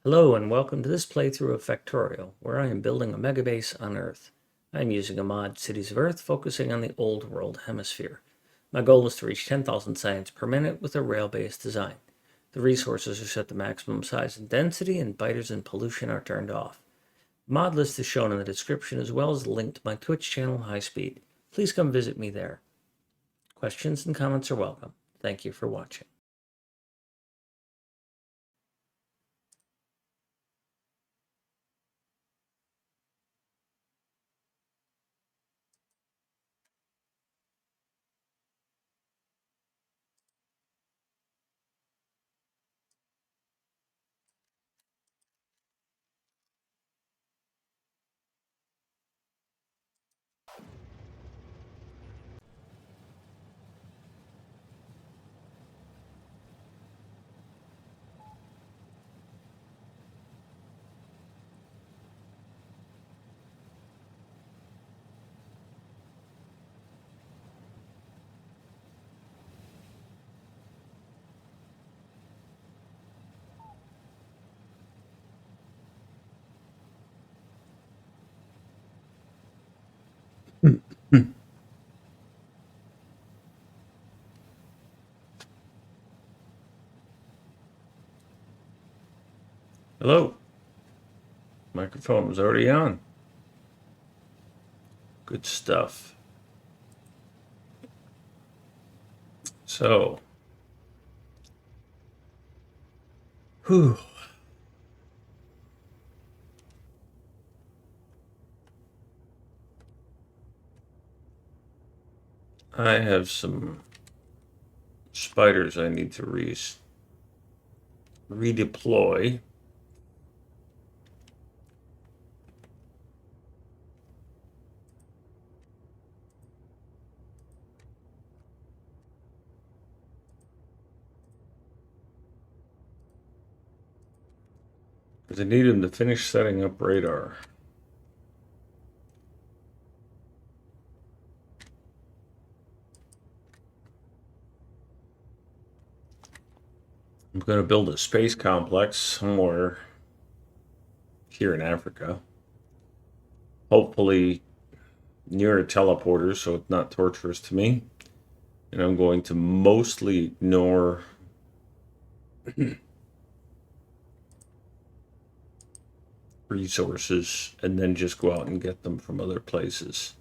Hello and welcome to this playthrough of Factorio, where I am building a megabase on Earth. I am using a mod, Cities of Earth, focusing on the Old World Hemisphere. My goal is to reach 10,000 science per minute with a rail-based design. The resources are set to maximum size and density, and biters and pollution are turned off. The mod list is shown in the description, as well as a link to my Twitch channel, High Speed. Please come visit me there. Questions and comments are welcome. Thank you for watching. Hello. Microphone was already on. Good stuff. So, whew. I have some spiders I need to redeploy. Because I need them to finish setting up radar. I'm going to build a space complex somewhere here in Africa. Hopefully near a teleporter so it's not torturous to me. And I'm going to mostly ignore resources and then just go out and get them from other places.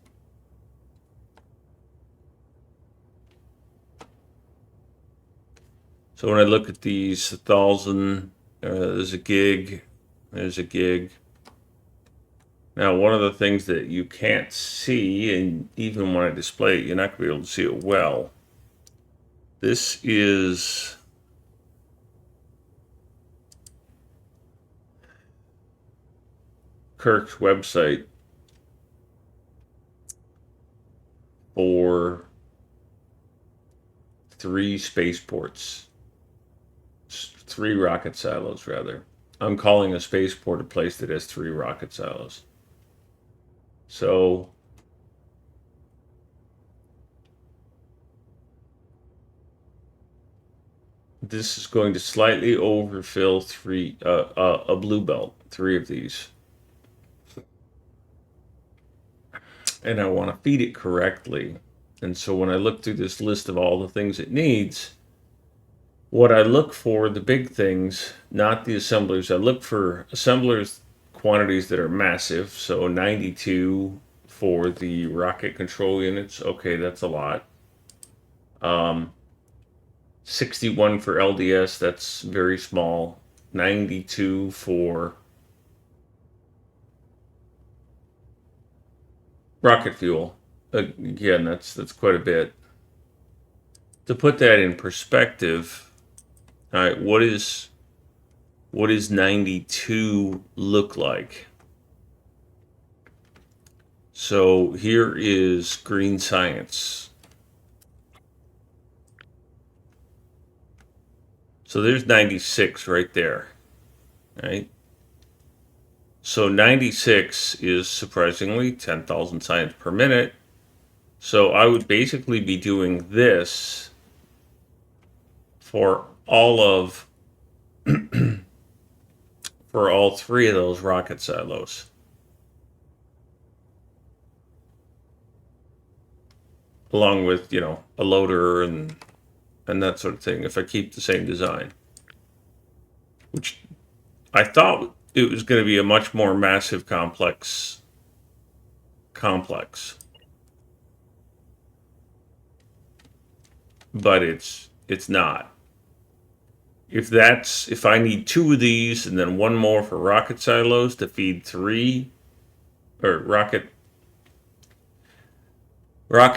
So when I look at these 1,000, there's a gig, there's a gig. Now, one of the things that you can't see, and even when I display it, you're not going to be able to see it well. This is Kirk's website for 3 spaceports. 3 rocket silos, rather. I'm calling a spaceport a place that has 3 rocket silos. So this is going to slightly overfill a blue belt, 3 of these. And I want to feed it correctly. And so when I look through this list of all the things it needs, what I look for, the big things, not the assemblers, I look for assemblers quantities that are massive. So 92 for the rocket control units. Okay, that's a lot. 61 for LDS, that's very small. 92 for rocket fuel. Again, that's quite a bit. To put that in perspective, all right, what does 92 look like? So here is green science. So there's 96 right there, right? So 96 is surprisingly 10,000 science per minute. So I would basically be doing this for all of for all 3 of those rocket silos. Along with, a loader and that sort of thing, if I keep the same design. Which I thought it was going to be a much more massive complex. But it's not. If I need 2 of these and then 1 more for rocket silos to feed 3, or rocket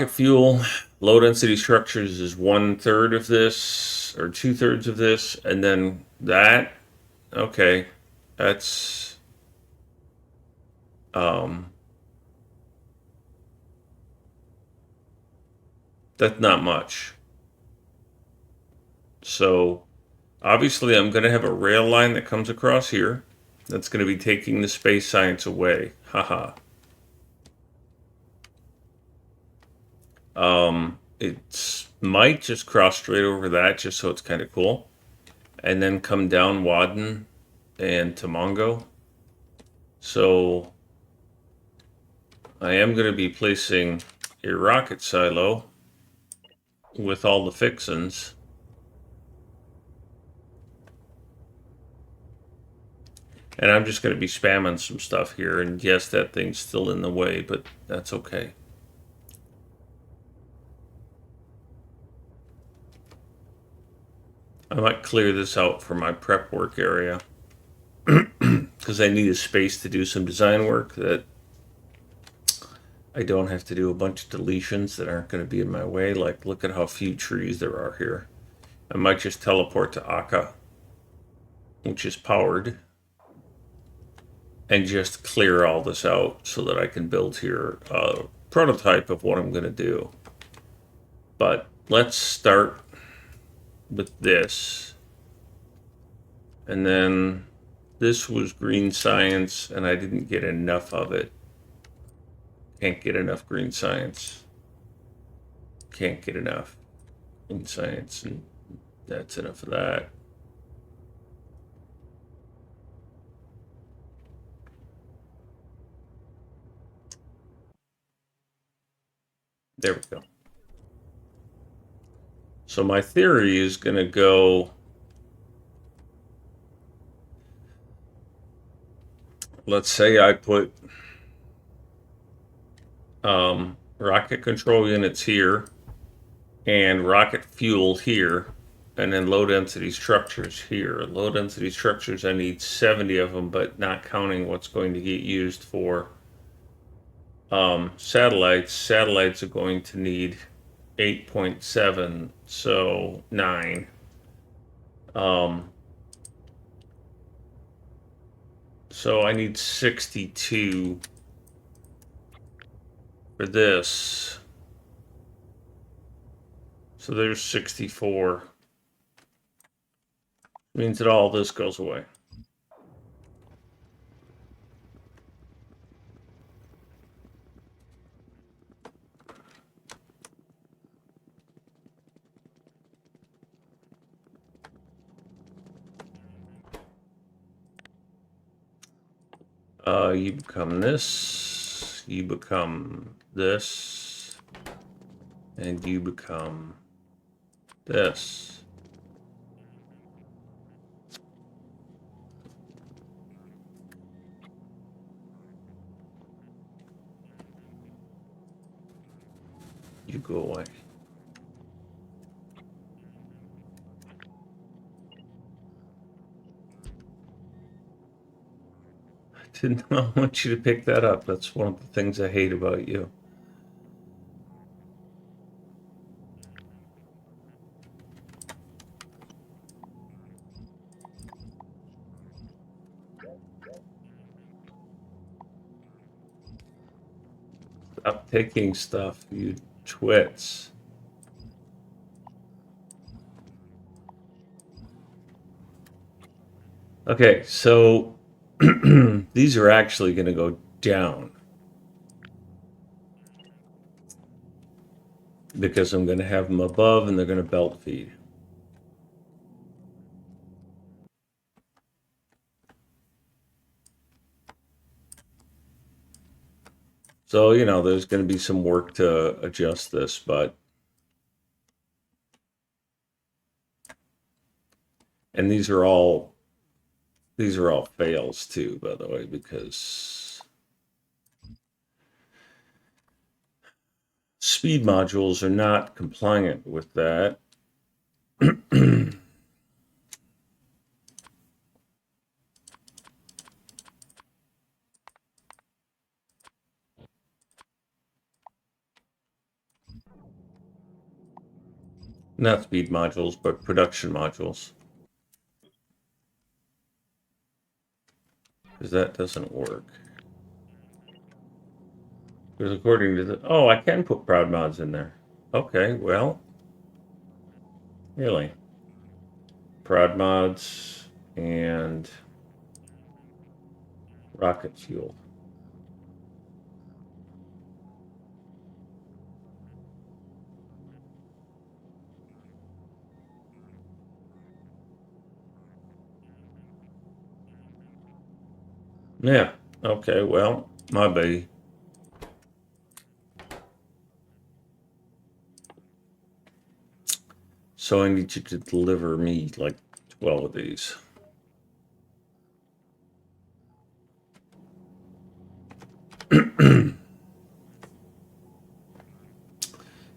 fuel, low density structures is 1/3 of this or 2/3 of this, and then that, okay, that's not much. So obviously I'm going to have a rail line that comes across here that's going to be taking the space science away. Haha. It might just cross straight over that just so it's kind of cool. And then come down Wadden and Tamongo. So I am going to be placing a rocket silo with all the fixins. And I'm just going to be spamming some stuff here. And yes, that thing's still in the way, but that's okay. I might clear this out for my prep work area because I need a space to do some design work that I don't have to do a bunch of deletions that aren't going to be in my way. Like, look at how few trees there are here. I might just teleport to Akka, which is powered, and just clear all this out so that I can build here a prototype of what I'm going to do. But let's start with this. And then this was green science, and I didn't get enough of it. Can't get enough green science. Can't get enough green science, and that's enough of that. There we go. So my theory is going to go, let's say I put rocket control units here and rocket fuel here, and then low density structures here. Low density structures, I need 70 of them, but not counting what's going to get used for satellites. Satellites are going to need 8.7, so 9. So I need 62 for this. So there's 64. Means that all this goes away. You become this, you become this, and you become this. You go away. Did not want you to pick that up. That's one of the things I hate about you. Stop taking stuff, you twits. Okay, so these are actually going to go down because I'm going to have them above and they're going to belt feed. So, you know, there's going to be some work to adjust this, but. And these are all fails too, by the way, because speed modules are not compliant with that. Not speed modules, but production modules. Because that doesn't work. Because according to the... Oh, I can put proud mods in there. Okay, well... Really? Proud mods and... rocket fuel. Yeah, okay, well, my bad. So I need you to deliver me like 12 of these.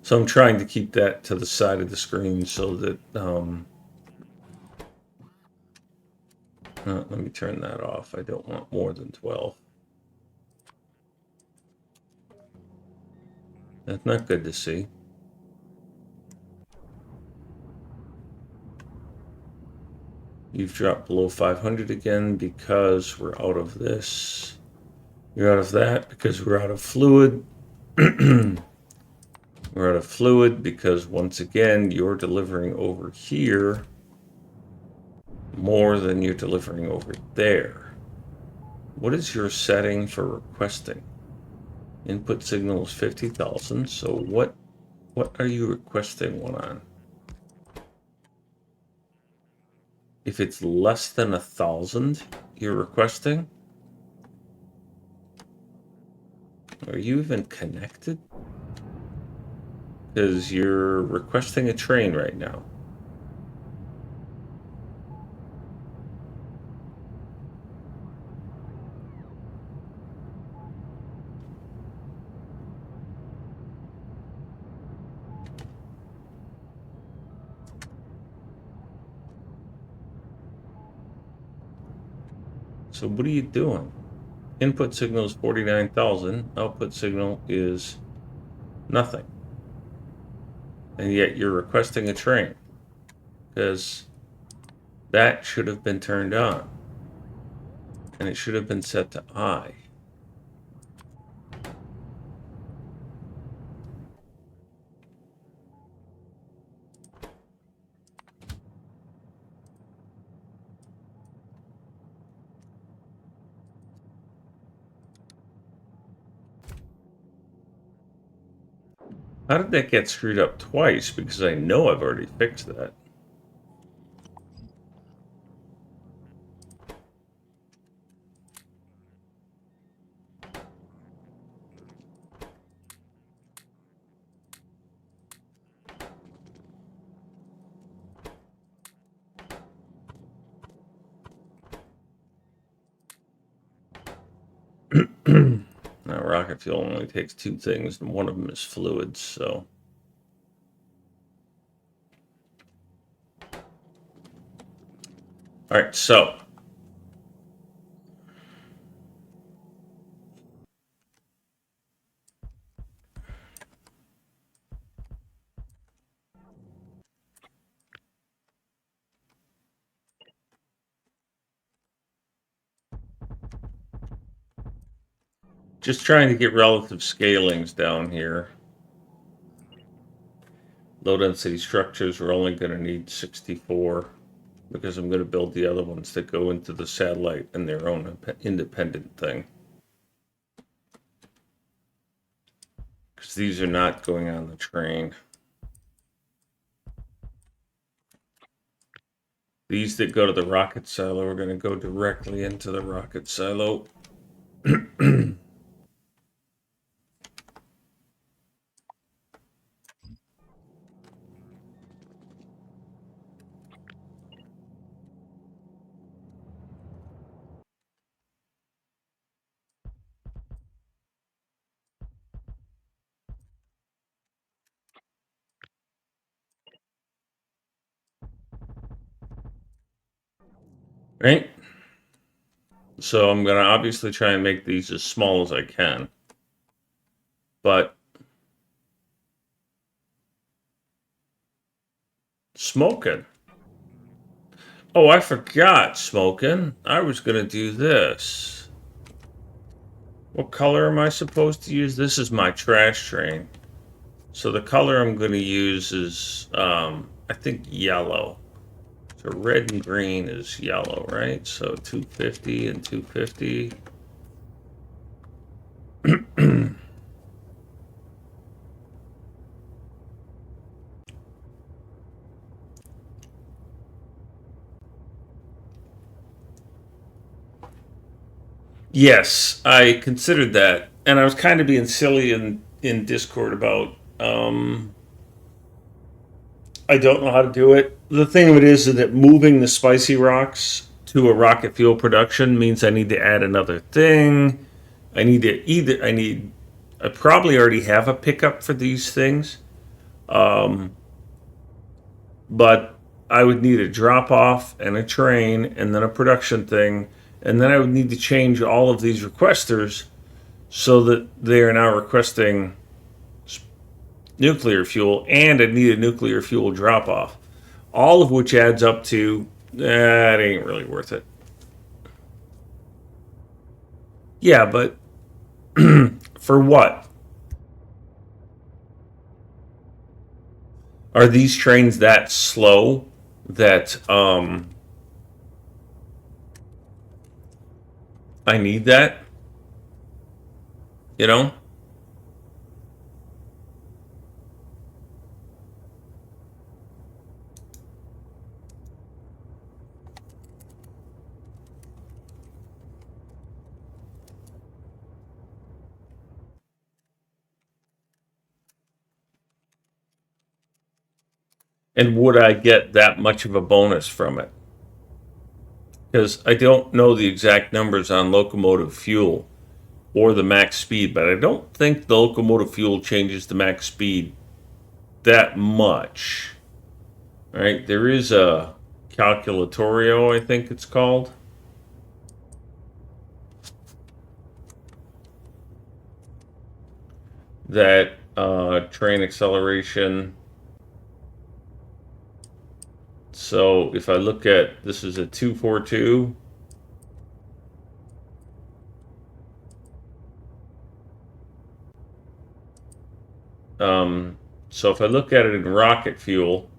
So I'm trying to keep that to the side of the screen so that, let me turn that off. I don't want more than 12. That's not good to see. You've dropped below 500 again because we're out of this. You're out of that because we're out of fluid. We're out of fluid because, once again, you're delivering over here more than you're delivering over there. What is your setting for requesting? Input signal is 50,000. So what are you requesting one on? If it's less than 1,000 you're requesting? Are you even connected? Because you're requesting a train right now. So what are you doing? Input signal is 49,000. Output signal is nothing. And yet you're requesting a train. Because that should have been turned on. And it should have been set to I. How did that get screwed up twice? Because I know I've already fixed that. Now, rocket fuel only takes two things, and one of them is fluids, so... All right, so... just trying to get relative scalings down here. Low density structures, we're only going to need 64 because I'm going to build the other ones that go into the satellite and their own independent thing. Because these are not going on the train. These that go to the rocket silo are going to go directly into the rocket silo. right? So I'm going to obviously try and make these as small as I can. But smoking. Oh, I forgot smoking. I was going to do this. What color am I supposed to use? This is my trash train. So the color I'm going to use is, I think, yellow. So red and green is yellow, right? So 250 and 250. Yes, I considered that. And I was kind of being silly in Discord about, I don't know how to do it. The thing of it is that moving the spicy rocks to a rocket fuel production means I need to add another thing. I probably already have a pickup for these things, but I would need a drop off and a train and then a production thing. And then I would need to change all of these requesters so that they are now requesting nuclear fuel, and I need a nuclear fuel drop off. All of which adds up to, it ain't really worth it. Yeah, but for what? Are these trains that slow that I need that? You know? And would I get that much of a bonus from it? Because I don't know the exact numbers on locomotive fuel or the max speed, but I don't think the locomotive fuel changes the max speed that much. All right, there is a calculatorio, I think it's called, that train acceleration. So if I look at, this is a 242. So if I look at it in rocket fuel,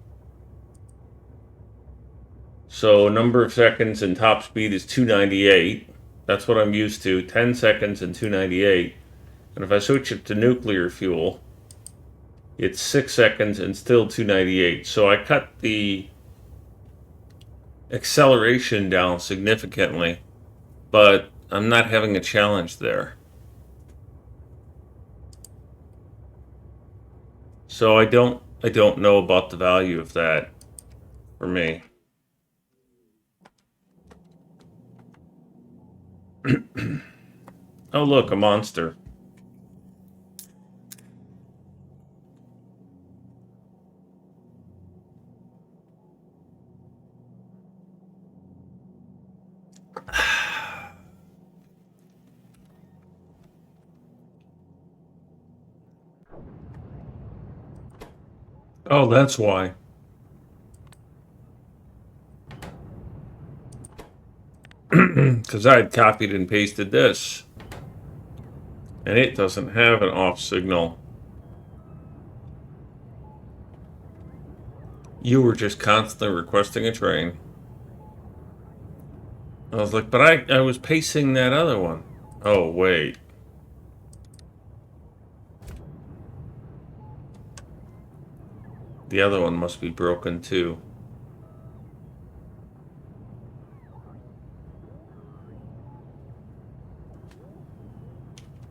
so number of seconds and top speed is 298. That's what I'm used to, 10 seconds and 298. And if I switch it to nuclear fuel, it's 6 seconds and still 298. So I cut the acceleration down significantly, but I'm not having a challenge there. So I don't know about the value of that for me. Oh look, a monster. Oh, that's why. Because I had copied and pasted this. And it doesn't have an off signal. You were just constantly requesting a train. I was like, but I was pasting that other one. Oh, wait. The other one must be broken too.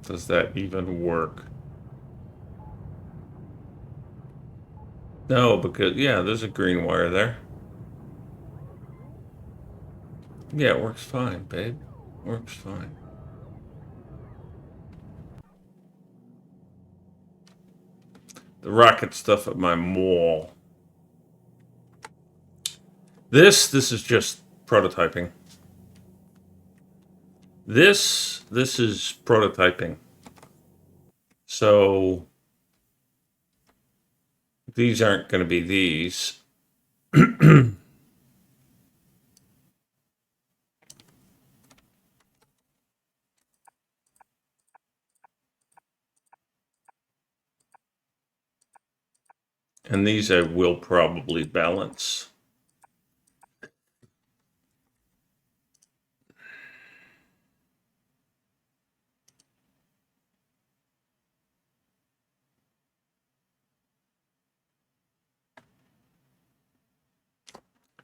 Does that even work? No, because, yeah, there's a green wire there. Yeah, it works fine, babe. Works fine. The rocket stuff at my mall. This is just prototyping. This is prototyping. So these aren't going to be these. And these I will probably balance.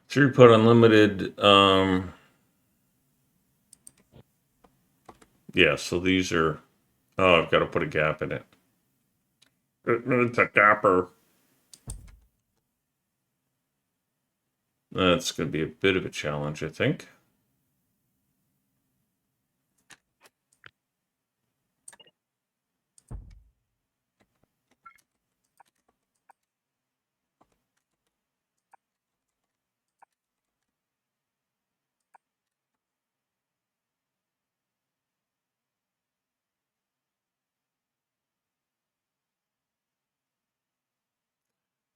Throughput unlimited. Yeah, so these are. Oh, I've got to put a gap in it. It's a gapper. That's going to be a bit of a challenge, I think.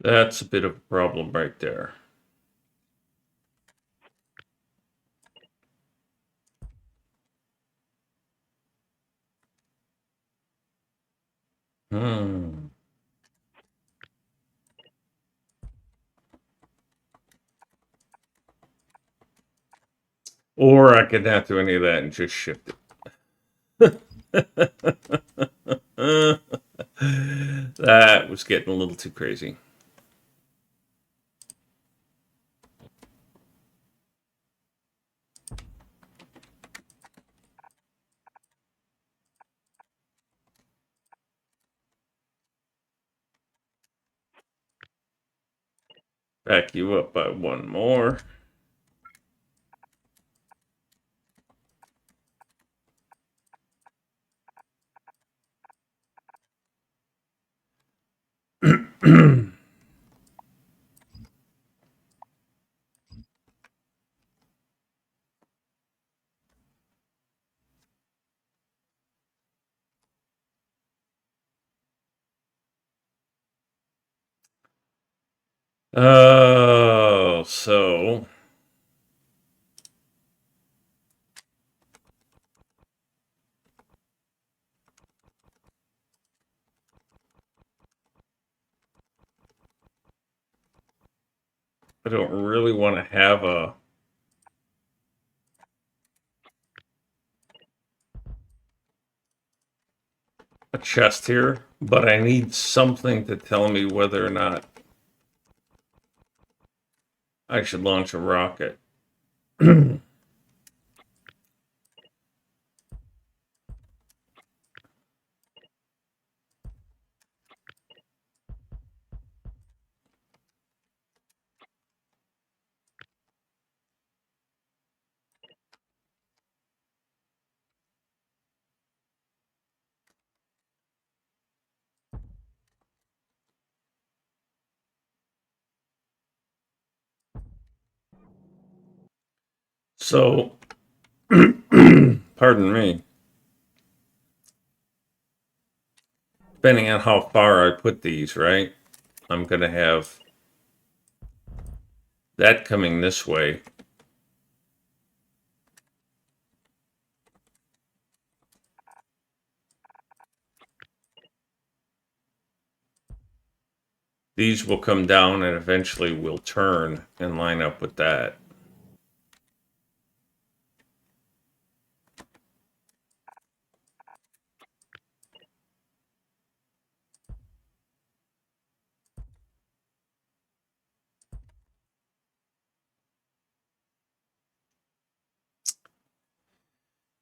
That's a bit of a problem right there. Or I could not do any of that and just shift it. That was getting a little too crazy. Back you up by one more. Oh, so I don't really want to have a chest here, but I need something to tell me whether or not I should launch a rocket. So, pardon me. Depending on how far I put these, right? I'm going to have that coming this way. These will come down and eventually will turn and line up with that.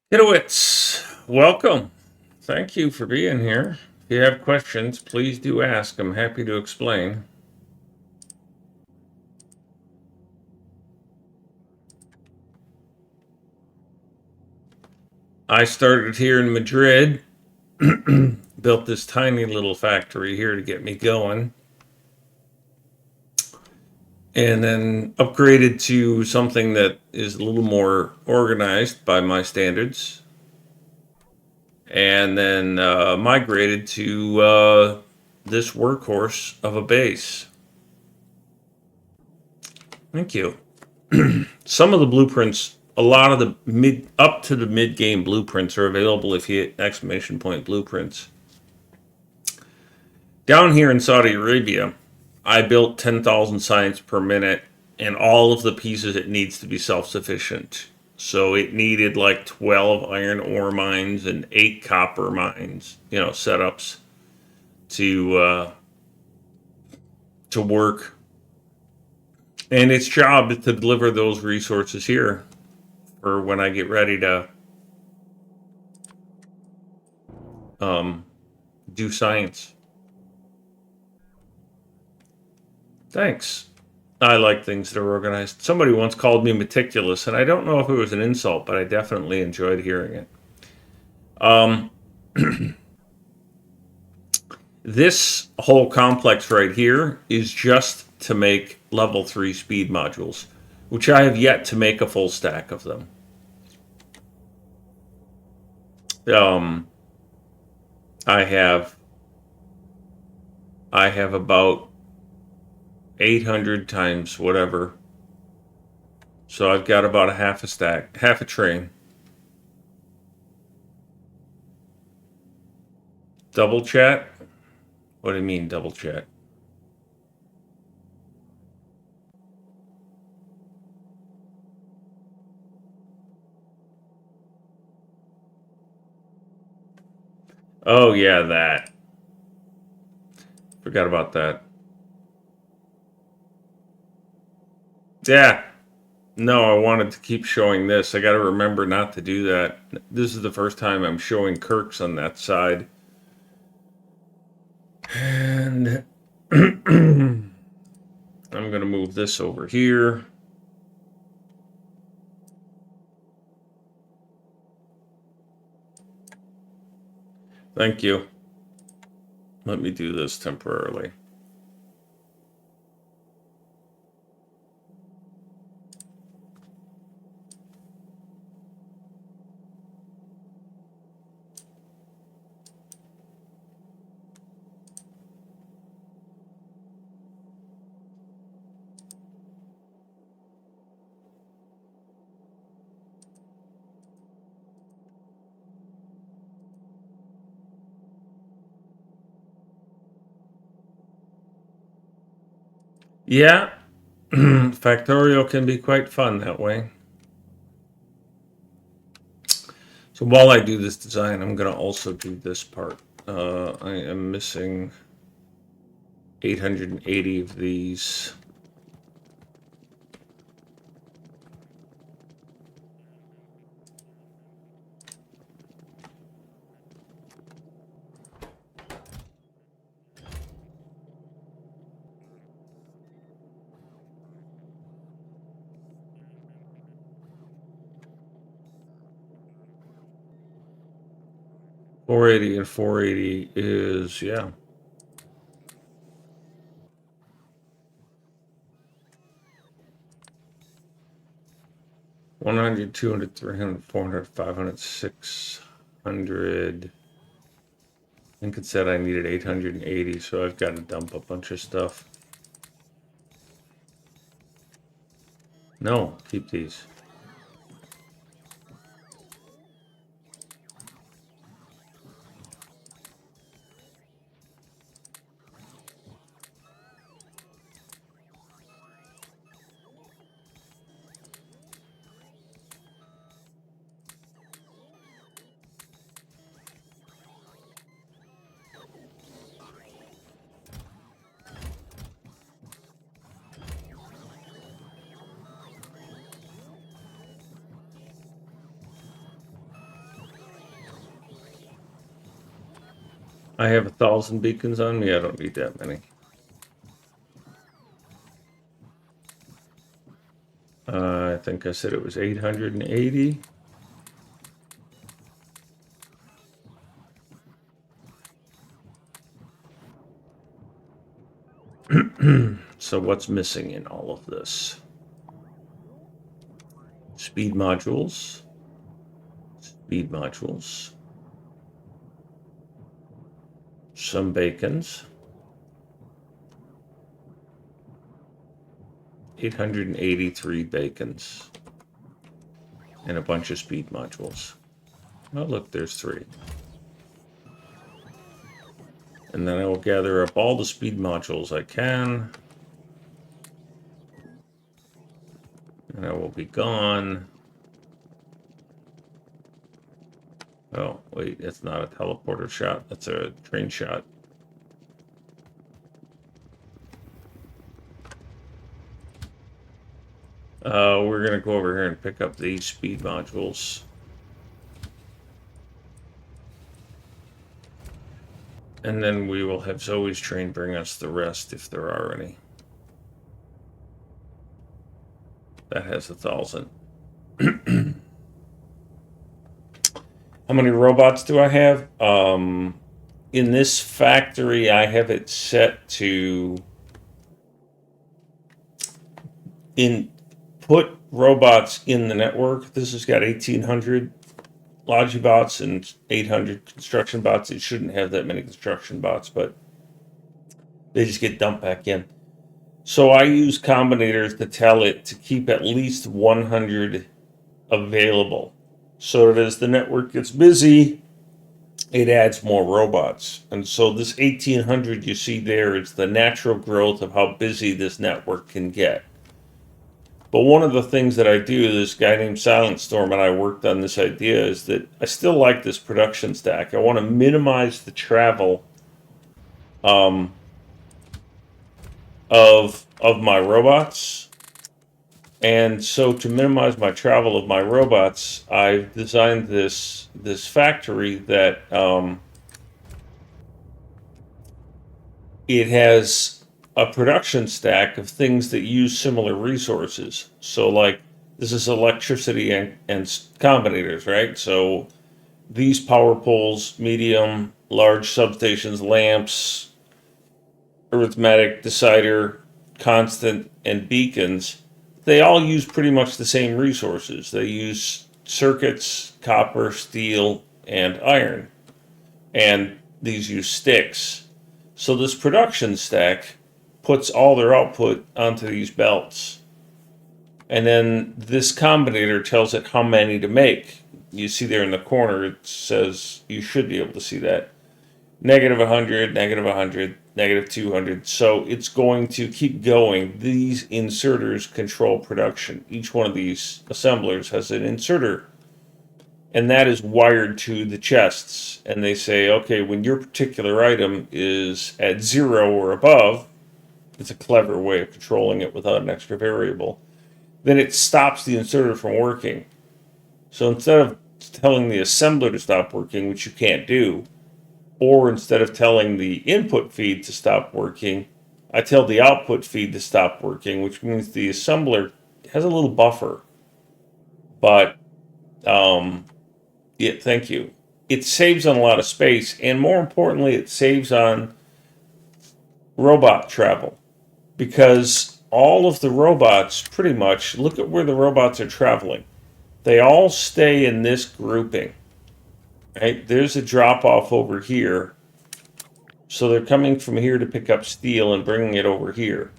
Hitowitz, welcome. Thank you for being here. If you have questions, please do ask. I'm happy to explain. I started here in Madrid, built this tiny little factory here to get me going, and then upgraded to something that is a little more organized by my standards. and then migrated to this workhorse of a base. Thank you. Some of the blueprints, a lot of the up to the mid-game blueprints are available if you hit exclamation point blueprints. Down here in Saudi Arabia, I built 10,000 science per minute, and all of the pieces it needs to be self-sufficient. So it needed like 12 iron ore mines and 8 copper mines, setups to work. And its job is to deliver those resources here for when I get ready to do science. Thanks. I like things that are organized. Somebody once called me meticulous, and I don't know if it was an insult, but I definitely enjoyed hearing it. This whole complex right here is just to make level 3 speed modules, which I have yet to make a full stack of them. I have about 800 times whatever. So I've got about a half a stack, half a train. Double chat? What do you mean double chat? Oh yeah, that. Forgot about that. Yeah. No, I wanted to keep showing this. I got to remember not to do that. This is the first time I'm showing Kirk's on that side. And I'm going to move this over here. Thank you. Let me do this temporarily. Yeah, Factorio can be quite fun that way. So while I do this design, I'm going to also do this part. I am missing 880 of these. $480 and $480 is, yeah. $100, $200, $300, $400, $500, $600. I think it said I needed 880, so I've got to dump a bunch of stuff. No, keep these. I have 1,000 beacons on me. I don't need that many. I think I said it was 880. So what's missing in all of this? Speed modules. Speed modules. some bacons. 883 bacons. And a bunch of speed modules. Oh, look, there's 3. And then I will gather up all the speed modules I can. And I will be gone. Oh, wait, that's not a teleporter shot. That's a train shot. We're going to go over here and pick up these speed modules. And then we will have Zoe's train bring us the rest if there are any. That has 1,000. How many robots do I have? In this factory, I have it set to put robots in the network. This has got 1,800 Logibots and 800 construction bots. It shouldn't have that many construction bots, but they just get dumped back in. So I use combinators to tell it to keep at least 100 available, so that as the network gets busy, it adds more robots. And so this 1,800 you see there is the natural growth of how busy this network can get. But one of the things that I do, this guy named Silent Storm and I worked on this idea, is that I still like this production stack. I want to minimize the travel of my robots. And so to minimize my travel of my robots, I've designed this factory that it has a production stack of things that use similar resources. So like this is electricity and combinators, right? So these power poles, medium, large substations, lamps, arithmetic, decider, constant, and beacons, they all use pretty much the same resources. They use circuits, copper, steel, and iron. And these use sticks. So this production stack puts all their output onto these belts. And then this combinator tells it how many to make. You see there in the corner, it says, you should be able to see that. Negative 100, negative 100, negative 200. So it's going to keep going. These inserters control production. Each one of these assemblers has an inserter. And that is wired to the chests. And they say, okay, when your particular item is at 0 or above, it's a clever way of controlling it without an extra variable, then it stops the inserter from working. So instead of telling the assembler to stop working, which you can't do, or instead of telling the input feed to stop working, I tell the output feed to stop working, which means the assembler has a little buffer. But, yeah, thank you. It saves on a lot of space, and more importantly, it saves on robot travel. Because all of the robots, pretty much, look at where the robots are traveling. They all stay in this grouping. Right? There's a drop off over here. So they're coming from here to pick up steel and bringing it over here.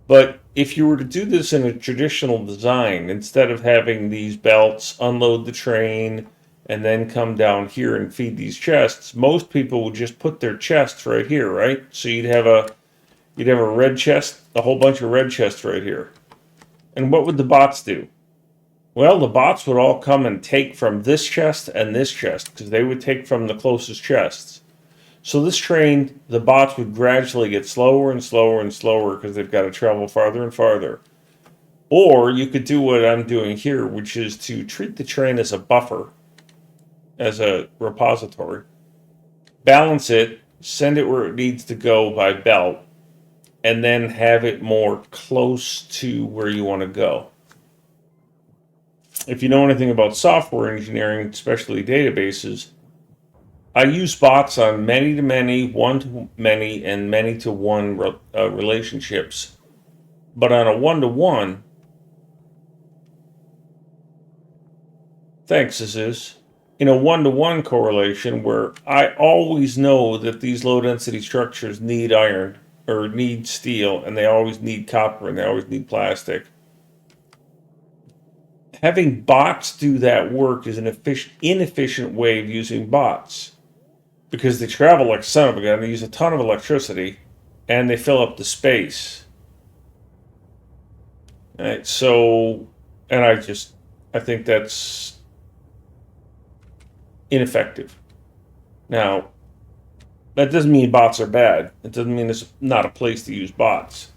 But if you were to do this in a traditional design, instead of having these belts unload the train and then come down here and feed these chests, most people would just put their chests right here, right? So you'd have a red chest, a whole bunch of red chests right here. And what would the bots do? Well, the bots would all come and take from this chest and this chest, because they would take from the closest chests. So this train, the bots would gradually get slower and slower and slower because they've got to travel farther and farther. Or you could do what I'm doing here, which is to treat the train as a buffer, as a repository, balance it, send it where it needs to go by belt, and then have it more close to where you want to go. If you know anything about software engineering, especially databases, I use bots on many-to-many, one-to-many, and many-to-one relationships. But on a one-to-one, thanks, Aziz. in a one-to-one correlation where I always know that these low-density structures need iron or need steel, and they always need copper, and they always need plastic. Having bots do that work is an inefficient way of using bots because they travel like son of a gun. They use a ton of electricity, and they fill up the space. Right, so, and I think that's ineffective. Now, that doesn't mean bots are bad. It doesn't mean it's not a place to use bots.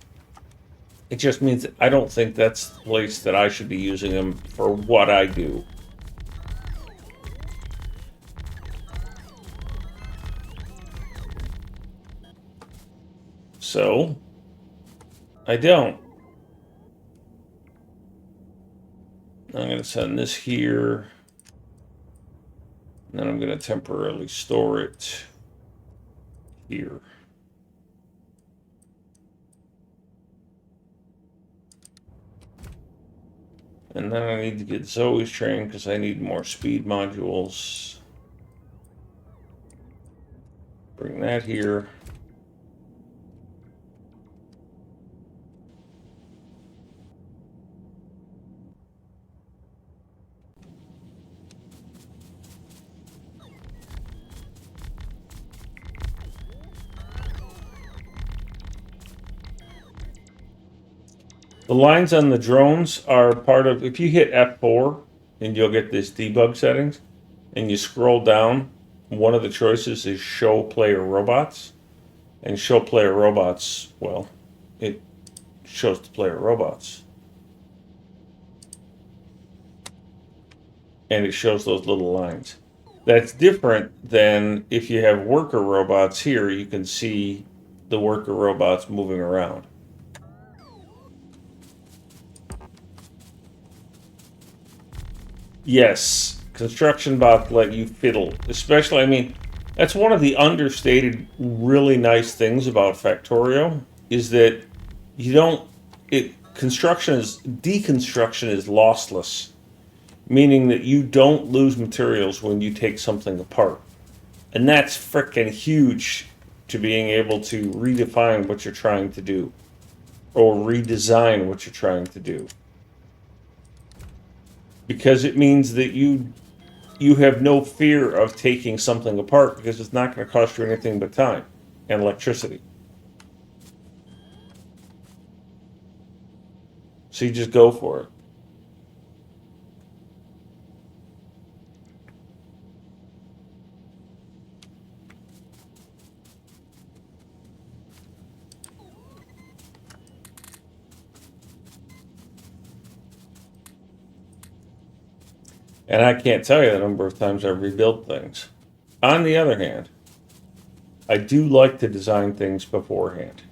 It just means that I don't think that's the place that I should be using them for what I do. So, I don't. I'm going to send this here. And then I'm going to temporarily store it here. And then I need to get Zoe's trained because I need more speed modules. Bring that here. The lines on the drones are part of, if you hit F4 and you'll get this debug settings and you scroll down, one of the choices is show player robots. And show player robots, well, it shows the player robots. And it shows those little lines. That's different than if you have worker robots here, you can see the worker robots moving around. Yes, construction bots let you fiddle. Especially, I mean, that's one of the understated, really nice things about Factorio is that you don't. Deconstruction is lossless, meaning that you don't lose materials when you take something apart, and that's frickin' huge to being able to redefine what you're trying to do, or redesign what you're trying to do. Because it means that you have no fear of taking something apart because it's not going to cost you anything but time and electricity. So you just go for it. And I can't tell you the number of times I've rebuilt things. On the other hand, I do like to design things beforehand.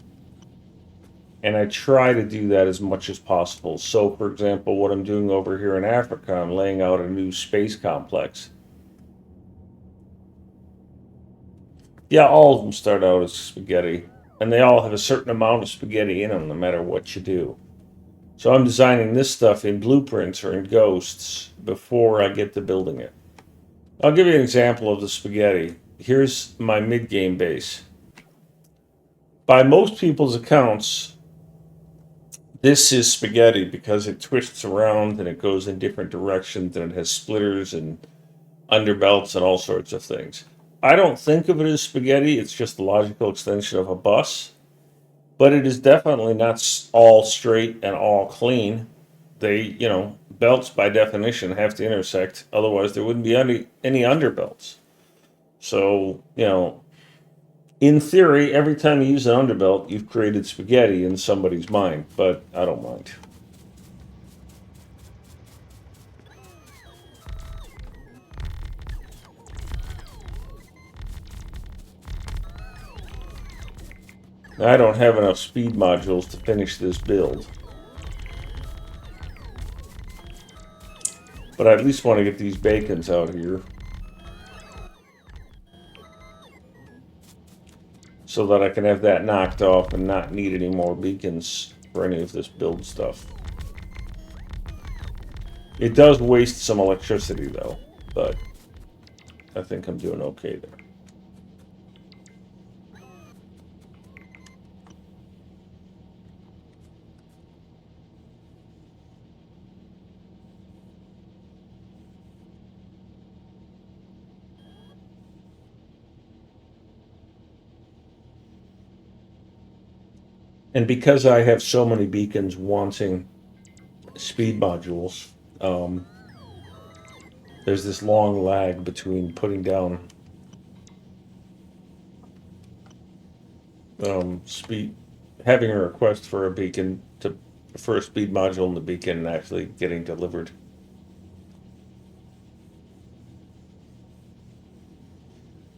And I try to do that as much as possible. So, for example, what I'm doing over here in Africa, I'm laying out a new space complex. Yeah, all of them start out as spaghetti. And they all have a certain amount of spaghetti in them, no matter what you do. So I'm designing this stuff in blueprints or in ghosts before I get to building it. I'll give you an example of the spaghetti. Here's my mid-game base. By most people's accounts, this is spaghetti because it twists around and it goes in different directions and it has splitters and underbelts and all sorts of things. I don't think of it as spaghetti, it's just the logical extension of a bus. But it is definitely not all straight and all clean. They, belts by definition have to intersect. Otherwise, there wouldn't be any underbelts. So, in theory, every time you use an underbelt, you've created spaghetti in somebody's mind. But I don't mind. I don't have enough speed modules to finish this build. But I at least want to get these bacons out here. So that I can have that knocked off and not need any more beacons for any of this build stuff. It does waste some electricity though, but I think I'm doing okay there. And because I have so many beacons wanting speed modules, there's this long lag between putting down speed, having a request for a beacon for a speed module in the beacon and actually getting delivered.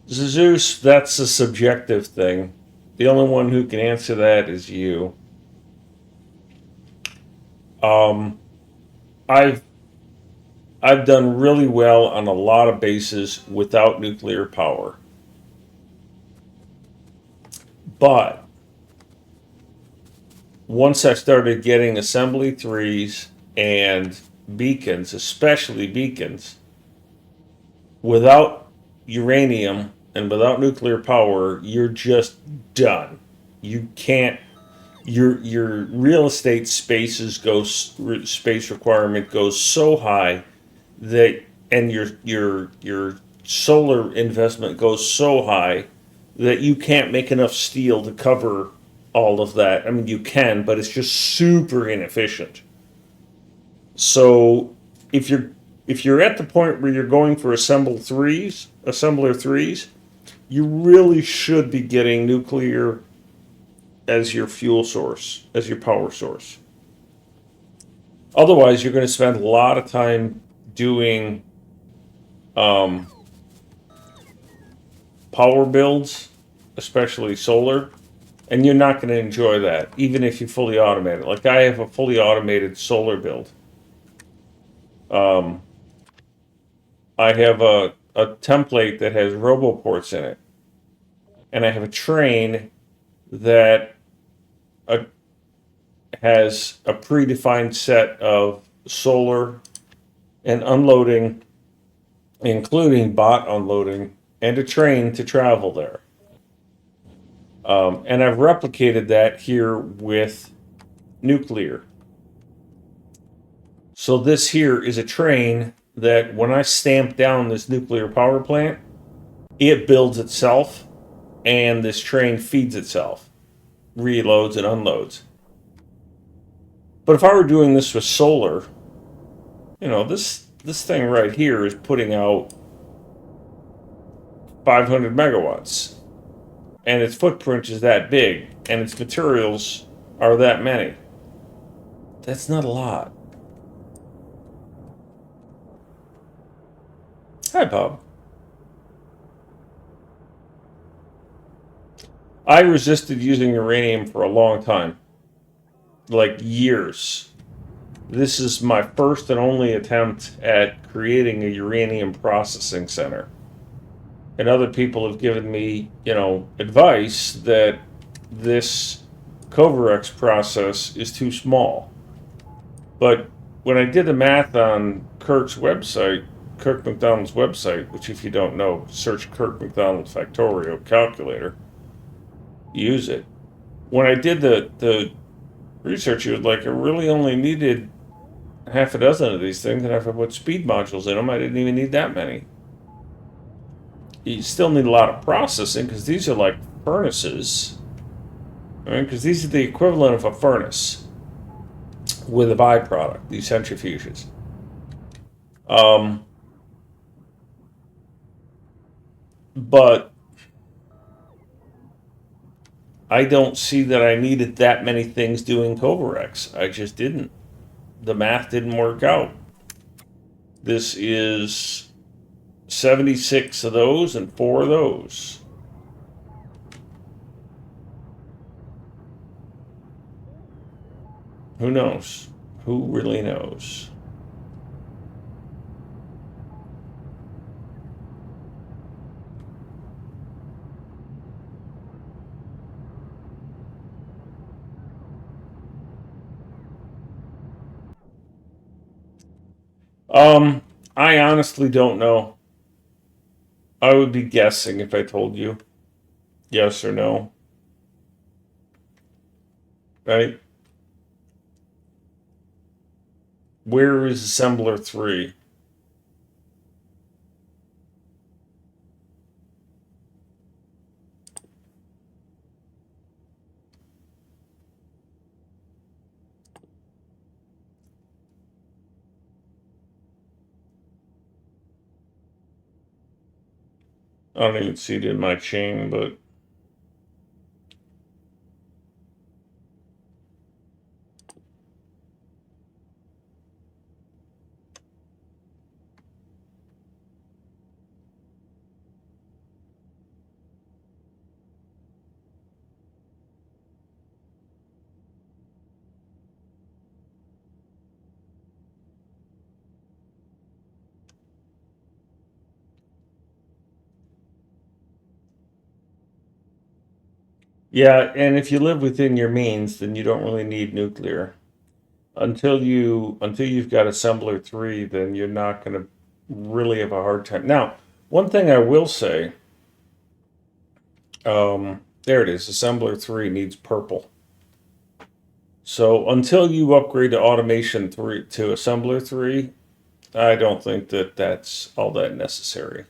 Zeus, that's a subjective thing. The only one who can answer that is you. Um, I've I've done really well on a lot of bases without nuclear power. But once I started getting assembly threes and beacons, especially beacons, without uranium and without nuclear power, you're just done. You can't. Your real estate space requirement goes so high that, and your solar investment goes so high that you can't make enough steel to cover all of that. I mean, you can, but it's just super inefficient. So if you're at the point where you're going for assembler threes, you really should be getting nuclear as your fuel source, as your power source. Otherwise, you're going to spend a lot of time doing um, power builds, especially solar, and you're not going to enjoy that, even if you fully automate it. Like I have a fully automated solar build. Um, I have a template that has roboports in it, and I have a train that uh, has a predefined set of solar and unloading, including bot unloading, and a train to travel there. And I've replicated that here with nuclear. So this here is a train that when I stamp down this nuclear power plant, it builds itself and this train feeds itself, reloads and unloads. But if I were doing this with solar, this thing right here is putting out 500 megawatts, and its footprint is that big, and its materials are that many. That's not a lot. Hi, Bob. I resisted using uranium for a long time, like years. This is my first and only attempt at creating a uranium processing center. And other people have given me, advice that this Covarex process is too small. But when I did the math on Kirk McDonald's website, which if you don't know, search Kirk McDonald Factorio calculator, use it. When I did the research, it was like I really only needed half a dozen of these things, and if I put speed modules in them, I didn't even need that many. You still need a lot of processing because these are like furnaces. Because these are the equivalent of a furnace with a byproduct, these centrifuges. But I don't see that I needed that many things doing Covarex. I just didn't. The math didn't work out. This is 76 of those and 4 of those. Who knows? Who really knows? I honestly don't know. I would be guessing if I told you yes or no. Right? Where is assembler 3? I don't even see it in my chain, but yeah, and if you live within your means, then you don't really need nuclear. Until you've got assembler 3, then you're not going to really have a hard time. Now, one thing I will say, there it is. Assembler 3 needs purple. So until you upgrade to automation 3 to assembler 3, I don't think that that's all that necessary.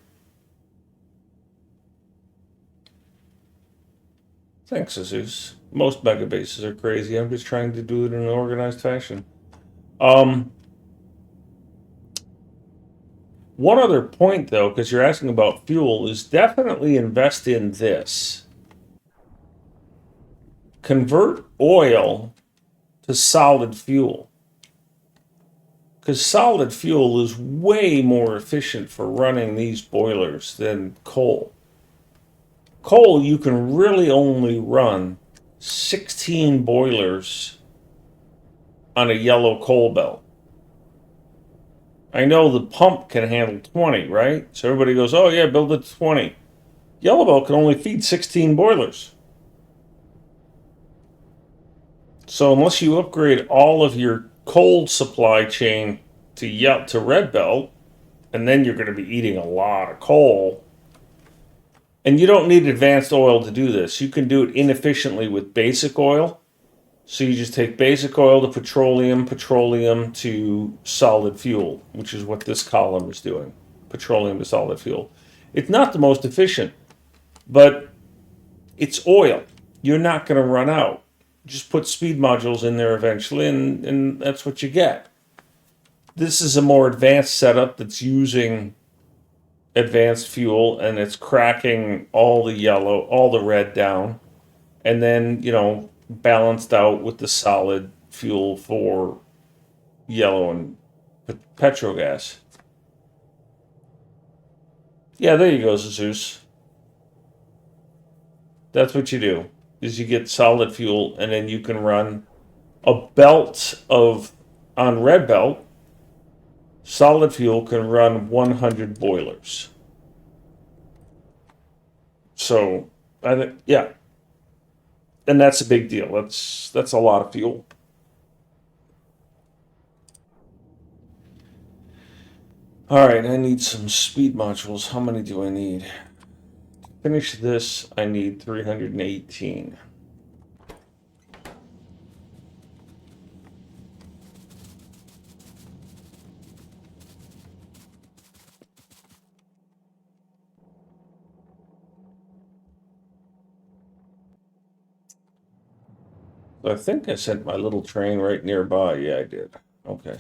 Thanks, Azus. Most mega bases are crazy. I'm just trying to do it in an organized fashion. One other point, though, because you're asking about fuel, is definitely invest in this. Convert oil to solid fuel. Because solid fuel is way more efficient for running these boilers than coal. Coal, you can really only run 16 boilers on a yellow coal belt. I know the pump can handle 20, right? So everybody goes, oh yeah, build it to 20. Yellow belt can only feed 16 boilers. So unless you upgrade all of your coal supply chain to red belt, and then you're going to be eating a lot of coal. And you don't need advanced oil to do this. You can do it inefficiently with basic oil. So you just take basic oil to petroleum, petroleum to solid fuel, which is what this column is doing. Petroleum to solid fuel. It's not the most efficient, but it's oil. You're not going to run out. Just put speed modules in there eventually, and that's what you get. This is a more advanced setup that's using advanced fuel, and it's cracking all the yellow, all the red down, and then, balanced out with the solid fuel for yellow and petrol gas. Yeah, there you go, Zeus. That's what you do, is you get solid fuel, and then you can run a belt on red belt, solid fuel can run 100 boilers. So, I think, yeah, and that's a big deal. That's a lot of fuel. All right, I need some speed modules. How many do I need? To finish this, I need 318. I think I sent my little train right nearby. Yeah, I did. Okay.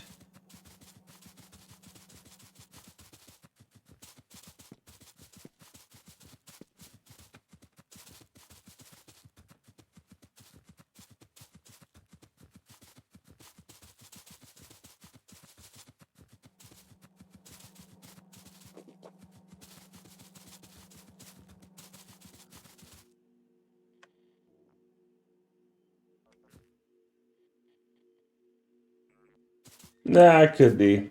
Nah, it could be.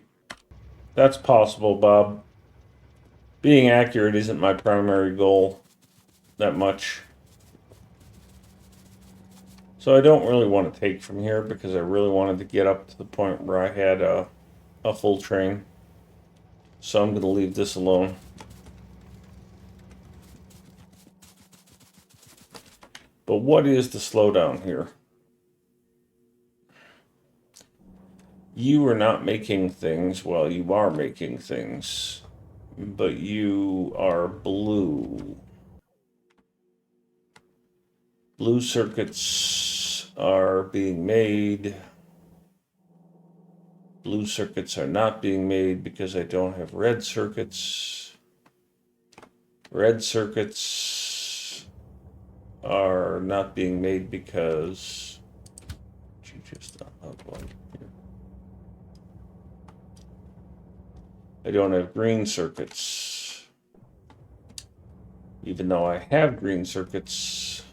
That's possible, Bob. Being accurate isn't my primary goal that much. So I don't really want to take from here because I really wanted to get up to the point where I had a full train. So I'm going to leave this alone. But what is the slowdown here? You are not making things. Well, you are making things, but you are blue. Blue circuits are being made. Blue circuits are not being made because I don't have red circuits. Red circuits are not being made because you just unload one here. I don't have green circuits. Even though I have green circuits,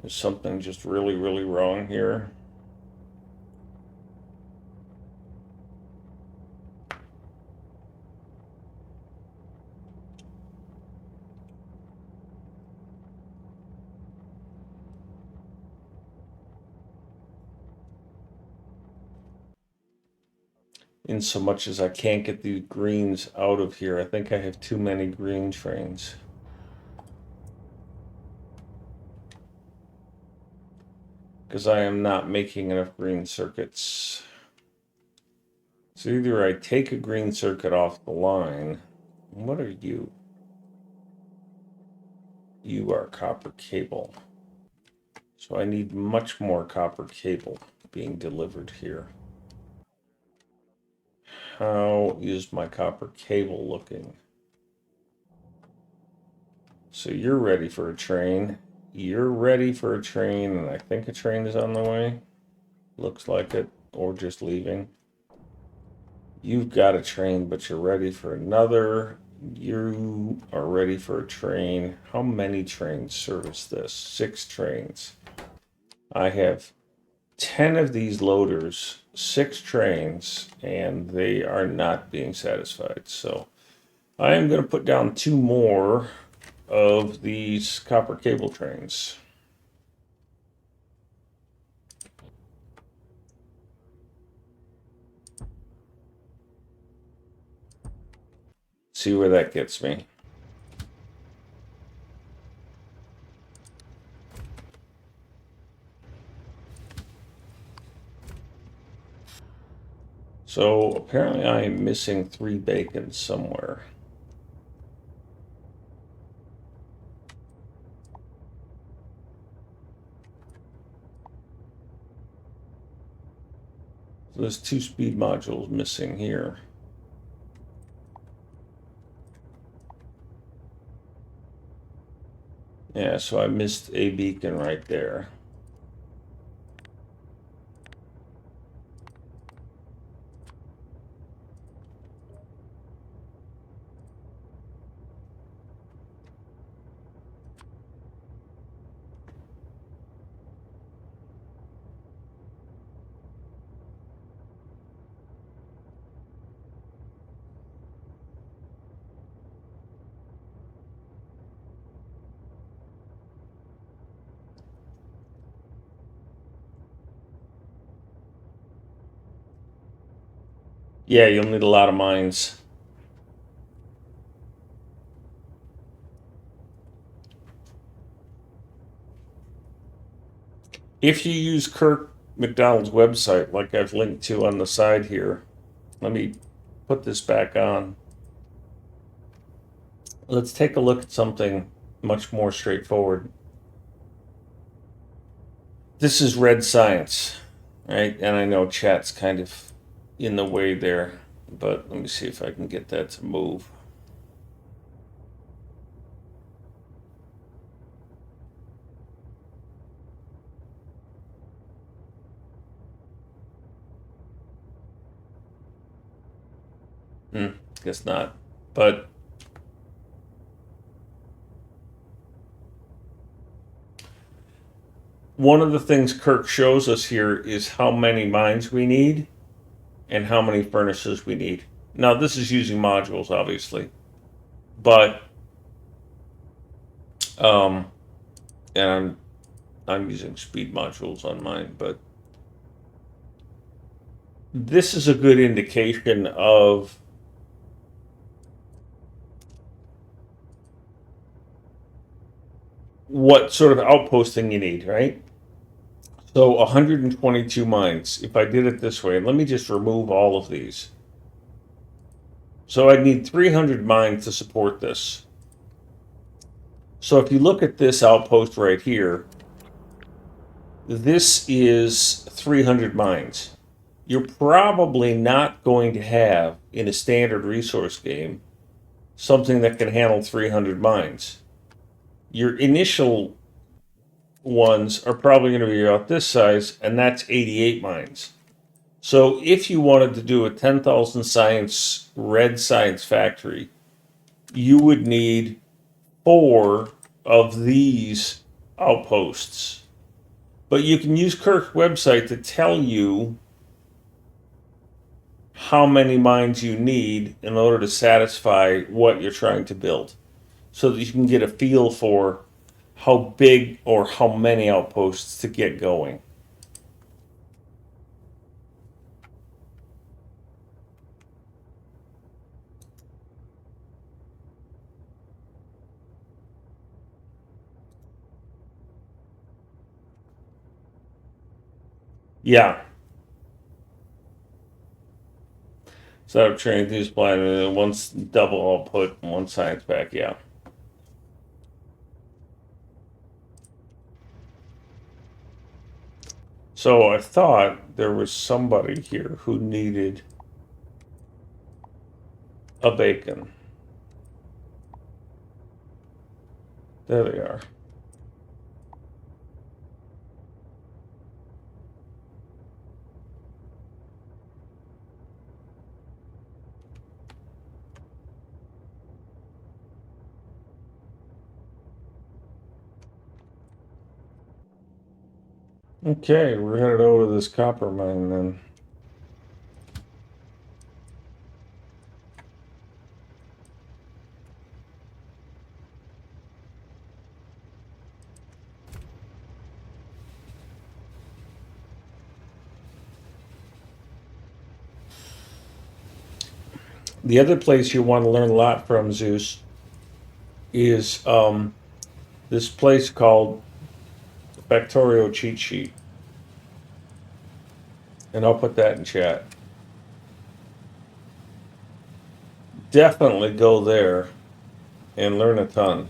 there's something just really, really wrong here. In so much as I can't get the greens out of here. I think I have too many green trains. Because I am not making enough green circuits. So either I take a green circuit off the line. What are you? You are copper cable. So I need much more copper cable being delivered here. How is my copper cable looking? So you're ready for a train. You're ready for a train, and I think a train is on the way. Looks like it, or just leaving. You've got a train, but you're ready for another. You are ready for a train. How many trains service this? 6 trains. I have 10 of these loaders, 6 trains, and they are not being satisfied. So I am going to put down 2 more of these copper cable trains. See where that gets me. So apparently I am missing 3 bacons somewhere. So there's 2 speed modules missing here. Yeah, so I missed a beacon right there. Yeah, you'll need a lot of mines. If you use Kirk McDonald's website, like I've linked to on the side here, let me put this back on. Let's take a look at something much more straightforward. This is red science, right? And I know chat's kind of in the way there, but let me see if I can get that to move. Guess not. But one of the things Kirk shows us here is how many mines we need and how many furnaces we need. Now, this is using modules, obviously, but and I'm using speed modules on mine, but this is a good indication of what sort of outposting you need, right? So 122 mines. If I did it this way, and let me just remove all of these. So I'd need 300 mines to support this. So if you look at this outpost right here, this is 300 mines. You're probably not going to have, in a standard resource game, something that can handle 300 mines. Your initial ones are probably going to be about this size, and that's 88 mines. So if you wanted to do a 10,000 science red science factory, you would need 4 of these outposts. But you can use Kirk's website to tell you how many mines you need in order to satisfy what you're trying to build, so that you can get a feel for how big or how many outposts to get going. Yeah. Set up training these plan once double output and one science pack, yeah. So I thought there was somebody here who needed a bacon. There they are. Okay, we're headed over to this copper mine then. The other place you want to learn a lot from, Zeus, is this place called Factorio Cheat Sheet. And I'll put that in chat. Definitely go there and learn a ton.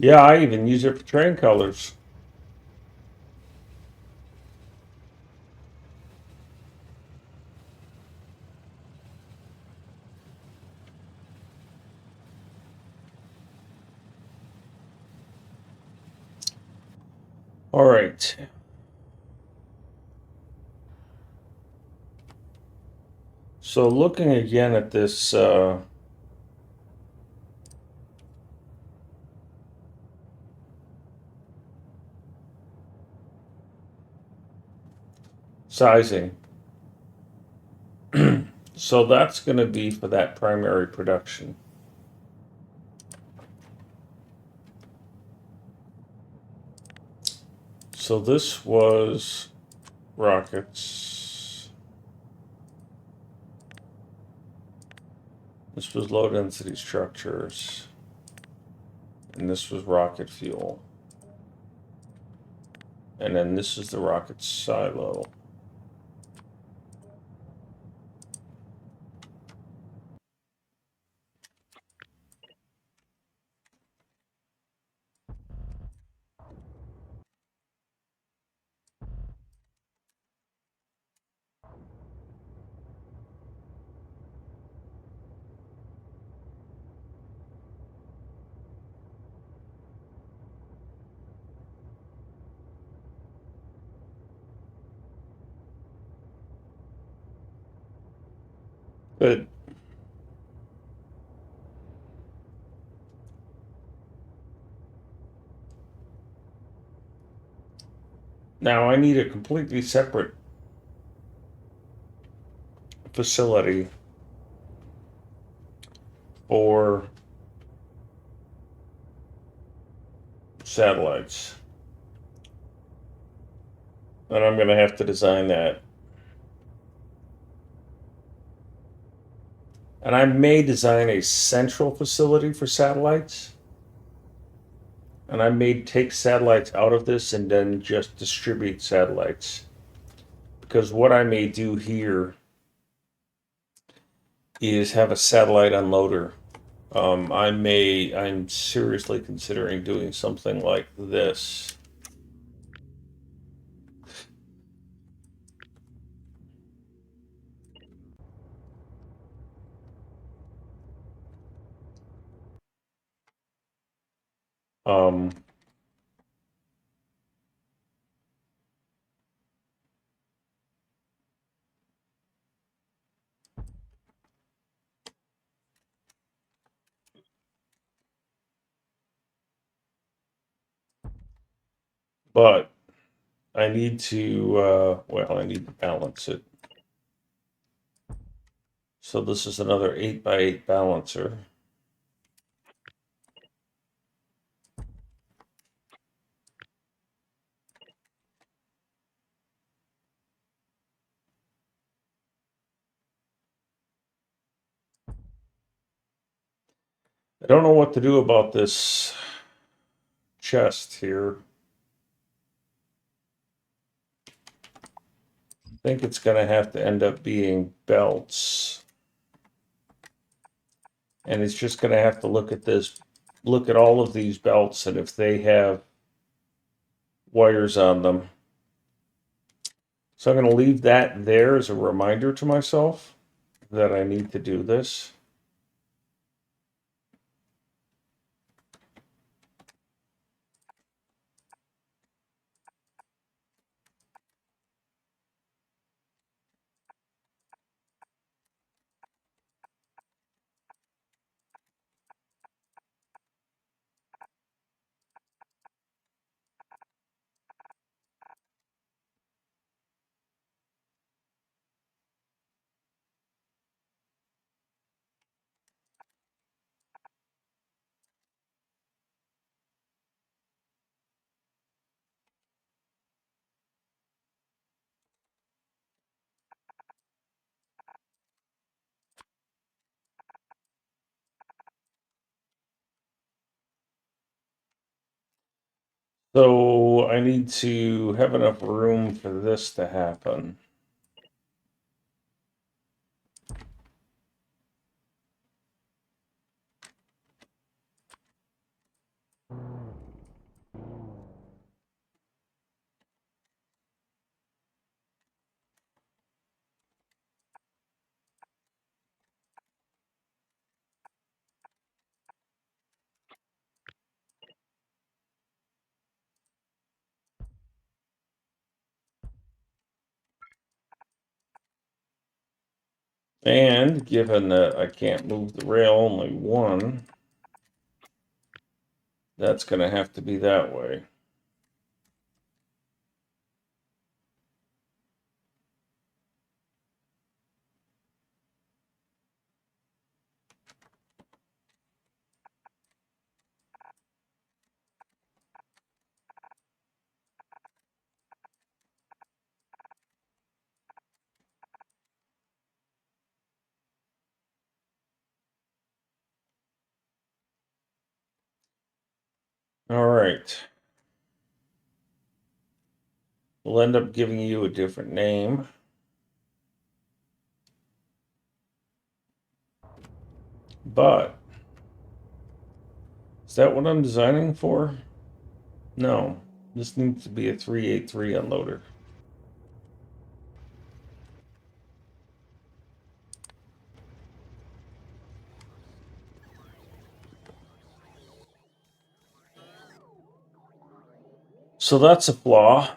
Yeah, I even use it for train colors. All right. So looking again at this sizing. So that's going to be for that primary production. So this was rockets. This was low density structures. And this was rocket fuel. And then this is the rocket silo. Good. Now I need a completely separate facility for satellites. And I'm going to have to design that. And I may design a central facility for satellites. And I may take satellites out of this and then just distribute satellites. Because what I may do here is have a satellite unloader. I'm seriously considering doing something like this. Um, but I need to, I need to balance it. So this is another 8x8 balancer. I don't know what to do about this chest here. I think it's going to have to end up being belts. And it's just going to have to look at this, look at all of these belts, and if they have wires on them. So I'm going to leave that there as a reminder to myself that I need to do this. So I need to have enough room for this to happen. And given that I can't move the rail only one, that's going to have to be that way. All right. We'll end up giving you a different name. But is that what I'm designing for? No. This needs to be a 383 unloader. So that's a flaw.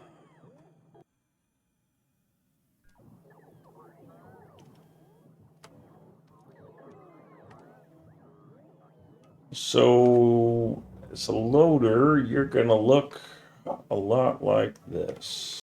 So as a loader, you're going to look a lot like this.